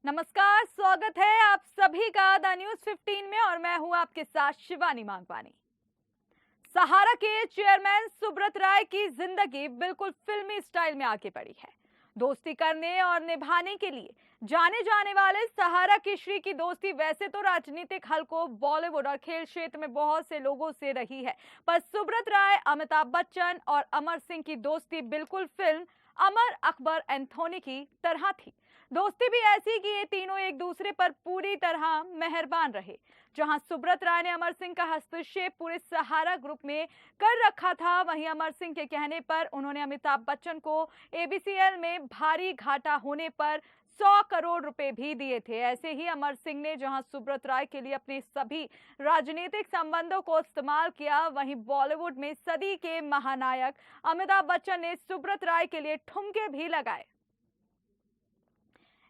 नमस्कार, स्वागत है आप सभी का द न्यूज 15 में और मैं हूं आपके साथ शिवानी मांगवानी। सहारा के चेयरमैन सुब्रत राय की जिंदगी बिल्कुल फिल्मी स्टाइल में आगे बढ़ी है। दोस्ती करने और निभाने के लिए जाने जाने वाले सहारा की श्री की दोस्ती वैसे तो राजनीतिक हलकों, बॉलीवुड और खेल क्षेत्र में बहुत से लोगों से रही है, पर सुब्रत राय, अमिताभ बच्चन और अमर सिंह की दोस्ती बिल्कुल फिल्म अमर अकबर एंथोनी की तरह थी। दोस्ती भी ऐसी कि ये तीनों एक दूसरे पर पूरी तरह मेहरबान रहे। जहां सुब्रत राय ने अमर सिंह का हस्तक्षेप पूरे सहारा ग्रुप में कर रखा था, वहीं अमर सिंह के कहने पर उन्होंने अमिताभ बच्चन को एबीसीएल में भारी घाटा होने पर 100 करोड़ रुपए भी दिए थे। ऐसे ही अमर सिंह ने जहां सुब्रत राय के लिए अपने सभी राजनीतिक संबंधों को इस्तेमाल किया, वहीं बॉलीवुड में सदी के महानायक अमिताभ बच्चन ने सुब्रत राय के लिए ठुमके भी लगाए।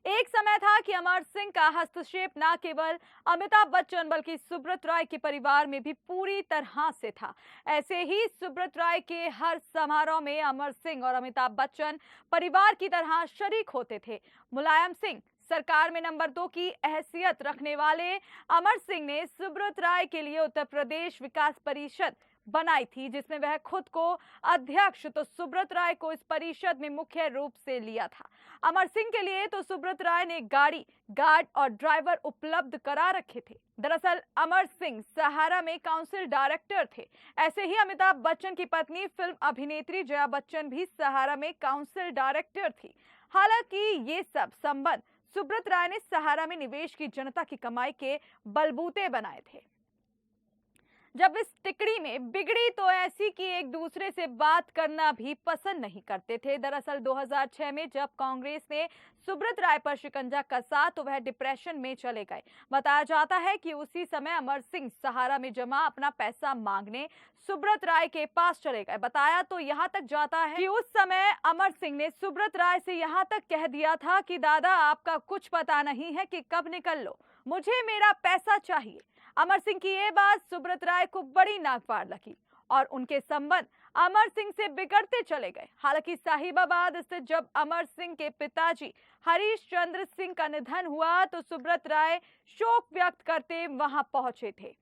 एक समय था कि अमर सिंह का हस्तक्षेप न केवल अमिताभ बच्चन बल्कि सुब्रत राय के परिवार में भी पूरी तरह से था। ऐसे ही सुब्रत राय के हर समारोह में अमर सिंह और अमिताभ बच्चन परिवार की तरह शरीक होते थे। मुलायम सिंह सरकार में नंबर 2 की हैसियत रखने वाले अमर सिंह ने सुब्रत राय के लिए उत्तर प्रदेश विकास परिषद बनाई थी, जिसमें वह खुद को अध्यक्ष, तो सुब्रत राय को इस परिषद में मुख्य रूप से लिया था। अमर सिंह के लिए तो सुब्रत राय ने गाड़ी, गार्ड और ड्राइवर उपलब्ध करा रखे थे। दरअसल अमर सिंह सहारा में काउंसिल डायरेक्टर थे। ऐसे ही अमिताभ बच्चन की पत्नी फिल्म अभिनेत्री जया बच्चन भी सहारा में काउंसिल डायरेक्टर थी। हालांकि ये सब संबंध सुब्रत राय ने सहारा में निवेश की जनता की कमाई के बलबूते बनाए थे। जब इस टिकड़ी में बिगड़ी तो ऐसी कि एक दूसरे से बात करना भी पसंद नहीं करते थे। दरअसल 2006 में जब कांग्रेस ने सुब्रत राय पर शिकंजा कसा तो वह डिप्रेशन में चले गए। बताया जाता है कि उसी समय अमर सिंह सहारा में जमा अपना पैसा मांगने सुब्रत राय के पास चले गए। बताया तो यहाँ तक जाता है कि उस समय अमर सिंह ने सुब्रत राय से यहाँ तक कह दिया था कि दादा, आपका कुछ पता नहीं है कि कब निकल लो, मुझे मेरा पैसा चाहिए। अमर सिंह की ये बात सुब्रत राय को बड़ी नागवार लगी और उनके संबंध अमर सिंह से बिगड़ते चले गए। हालांकि साहिबाबाद स्थित जब अमर सिंह के पिताजी हरीश चंद्र सिंह का निधन हुआ तो सुब्रत राय शोक व्यक्त करते वहां पहुंचे थे।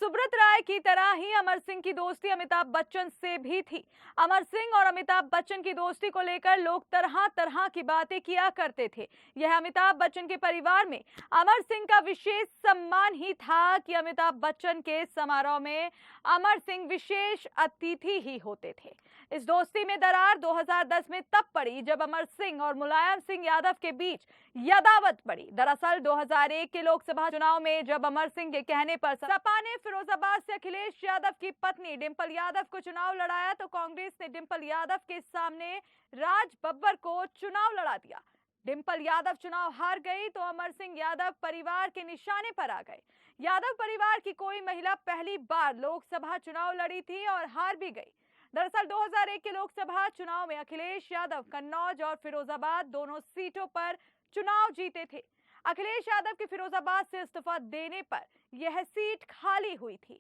सुब्रत राय की तरह ही अमर सिंह की दोस्ती अमिताभ बच्चन से भी थी। अमर सिंह और अमिताभ बच्चन की दोस्ती को लेकर लोग तरह तरह की बातें किया करते थे। यह अमिताभ बच्चन के परिवार में अमर सिंह का विशेष सम्मान ही था कि अमिताभ बच्चन के समारोह में अमर सिंह विशेष अतिथि ही होते थे। इस दोस्ती में दरार 2010 में तब पड़ी जब अमर सिंह और मुलायम सिंह यादव के बीच यदावत पड़ी। दरअसल 2001 के लोकसभा चुनाव में जब अमर सिंह के कहने पर सपा ने फिरोजाबाद से अखिलेश यादव की पत्नी डिंपल यादव को चुनाव लड़ाया तो कांग्रेस ने डिंपल यादव के सामने राज बब्बर को चुनाव लड़ा दिया। डिंपल यादव चुनाव हार गई तो अमर सिंह यादव परिवार के निशाने पर आ गए। यादव परिवार की कोई महिला पहली बार लोकसभा चुनाव लड़ी थी और हार भी गई। दरअसल 2001 के लोकसभा चुनाव में अखिलेश यादव कन्नौज और फिरोजाबाद दोनों सीटों पर चुनाव जीते थे। अखिलेश यादव के फिरोजाबाद से इस्तीफा देने पर यह सीट खाली हुई थी।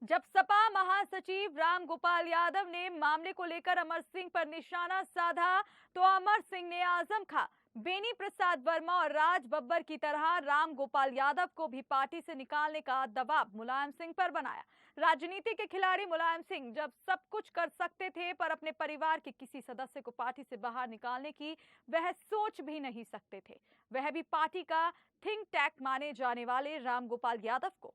जब सपा महासचिव राम गोपाल यादव ने मामले को लेकर अमर सिंह पर निशाना साधा तो अमर सिंह ने आजम खां, बेनी प्रसाद वर्मा और राज बब्बर की तरह राम गोपाल यादव को भी पार्टी से निकालने का दबाव मुलायम सिंह पर बनाया। राजनीति के खिलाड़ी मुलायम सिंह जब सब कुछ कर सकते थे पर अपने परिवार के किसी सदस्य को पार्टी से बाहर निकालने की वह सोच भी नहीं सकते थे, वह भी पार्टी का थिंक टैंक माने जाने वाले राम गोपाल यादव को।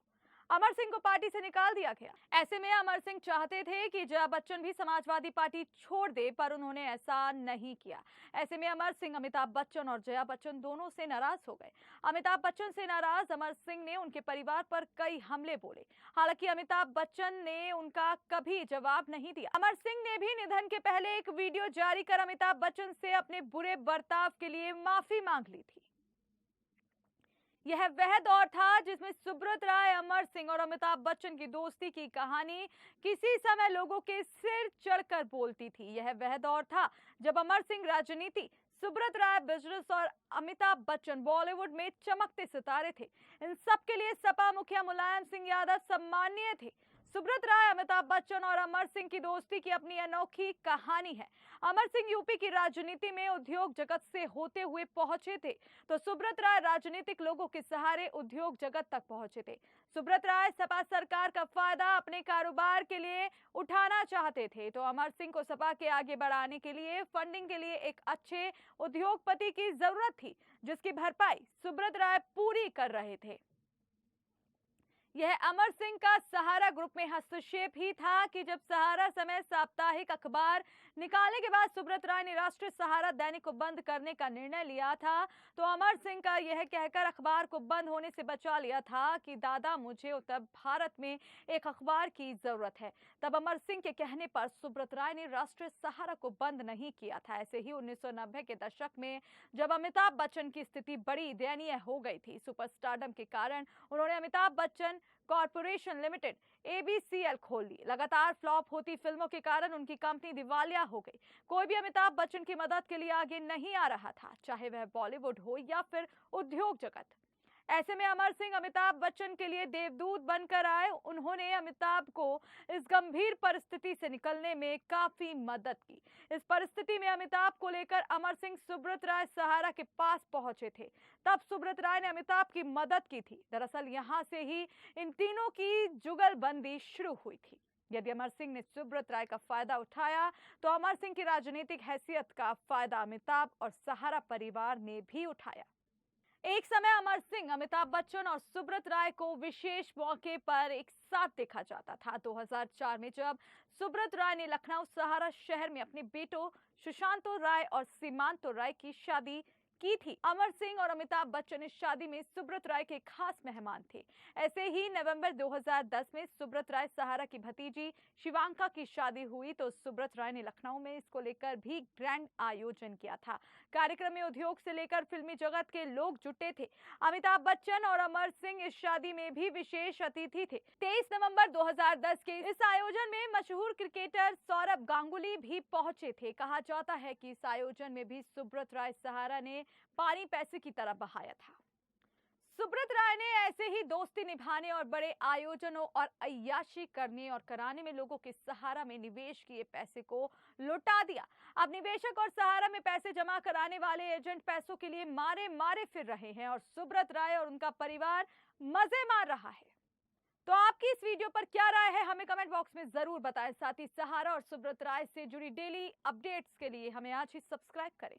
अमर सिंह को पार्टी से निकाल दिया गया। ऐसे में अमर सिंह चाहते थे कि जया बच्चन भी समाजवादी पार्टी छोड़ दे, पर उन्होंने ऐसा नहीं किया। ऐसे में अमर सिंह अमिताभ बच्चन और जया बच्चन दोनों से नाराज हो गए। अमिताभ बच्चन से नाराज अमर सिंह ने उनके परिवार पर कई हमले बोले। हालांकि अमिताभ बच्चन ने उनका कभी जवाब नहीं दिया। अमर सिंह ने भी निधन के पहले एक वीडियो जारी कर अमिताभ बच्चन से अपने बुरे बर्ताव के लिए माफी मांग ली थी। यह वह दौर था जिसमें सुब्रत राय, अमर सिंह और अमिताभ बच्चन की दोस्ती की कहानी किसी समय लोगों के सिर चढ़कर बोलती थी। यह वह दौर था जब अमर सिंह राजनीति, सुब्रत राय बिजनेस और अमिताभ बच्चन बॉलीवुड में चमकते सितारे थे। इन सब के लिए सपा मुखिया मुलायम सिंह यादव सम्माननीय थे। सुब्रत राय, अमिताभ बच्चन और अमर सिंह की दोस्ती की अपनी अनोखी कहानी है। अमर सिंह यूपी की राजनीति में उद्योग जगत से होते हुए पहुंचे थे, तो सुब्रत राय राजनीतिक लोगों के सहारे उद्योग जगत तक पहुंचे थे। सुब्रत राय सपा सरकार का फायदा अपने कारोबार के लिए उठाना चाहते थे, तो अमर सिंह को सपा के आगे बढ़ाने के लिए फंडिंग के लिए एक अच्छे उद्योगपति की जरूरत थी, जिसकी भरपाई सुब्रत राय पूरी कर रहे थे। यह अमर सिंह का सहारा ग्रुप में हस्तक्षेप ही था कि जब सहारा समय साप्ताहिक अखबार निकालने के बाद सुब्रत राय ने राष्ट्रीय सहारा दैनिक को बंद करने का निर्णय लिया था, तो अमर सिंह का यह कहकर अखबार को बंद होने से बचा लिया था कि दादा, मुझे उत्तर भारत में एक अखबार की जरूरत है। तब अमर सिंह के कहने पर सुब्रत राय ने राष्ट्रीय सहारा को बंद नहीं किया था। ऐसे ही 1990 के दशक में जब अमिताभ बच्चन की स्थिति बड़ी दयनीय हो गई थी, सुपरस्टारडम के कारण उन्होंने Amitabh Bachchan corporation limited ABCL खोल ली। लगातार फ्लॉप होती फिल्मों के कारण उनकी कंपनी दिवालिया हो गई। कोई भी अमिताभ बच्चन की मदद के लिए आगे नहीं आ रहा था, चाहे वह बॉलीवुड हो या फिर उद्योग जगत। ऐसे में अमर सिंह अमिताभ बच्चन के लिए देवदूत बनकर आए। उन्होंने अमिताभ को इस गंभीर परिस्थिति से निकलने में काफी मदद की। इस परिस्थिति में अमिताभ को लेकर अमर सिंह सुब्रत राय सहारा के पास पहुंचे थे। तब सुब्रत राय ने अमिताभ की मदद की थी। दरअसल यहां से ही इन तीनों की जुगलबंदी शुरू हुई थी। यदि अमर सिंह ने सुब्रत राय का फायदा उठाया, तो अमर सिंह की राजनीतिक हैसियत का फायदा अमिताभ और सहारा परिवार ने भी उठाया। एक समय अमर सिंह, अमिताभ बच्चन और सुब्रत राय को विशेष मौके पर एक साथ देखा जाता था। 2004 में जब सुब्रत राय ने लखनऊ सहारा शहर में अपने बेटों सुशांतो राय और सीमांतो राय की शादी की थी, अमर सिंह और अमिताभ बच्चन इस शादी में सुब्रत राय के खास मेहमान थे। ऐसे ही नवंबर 2010 में सुब्रत राय सहारा की भतीजी शिवांका की शादी हुई, तो सुब्रत राय ने लखनऊ में इसको लेकर भी ग्रैंड आयोजन किया था। कार्यक्रम में उद्योग से लेकर फिल्मी जगत के लोग जुटे थे। अमिताभ बच्चन और अमर सिंह इस शादी में भी विशेष अतिथि थे। 23 नवंबर 2010 के इस आयोजन में मशहूर क्रिकेटर सौरभ गांगुली भी पहुंचे थे। कहा जाता है कि इस आयोजन में भी सुब्रत राय सहारा ने पानी पैसे की तरह बहाया था। सुब्रत राय ने ऐसे ही दोस्ती निभाने और बड़े आयोजनों और अय्याशी करने और कराने में लोगों के सहारा में निवेश किए पैसे को लुटा दिया। अब निवेशक और सहारा में पैसे जमा कराने वाले एजेंट पैसों के लिए मारे मारे फिर रहे हैं और सुब्रत राय और उनका परिवार मजे मार रहा है। तो आपकी इस वीडियो पर क्या राय है, हमें कमेंट बॉक्स में जरूर बताएं। साथ ही सहारा और सुब्रत राय से जुड़ी डेली अपडेट्स के लिए हमें आज ही सब्सक्राइब करें।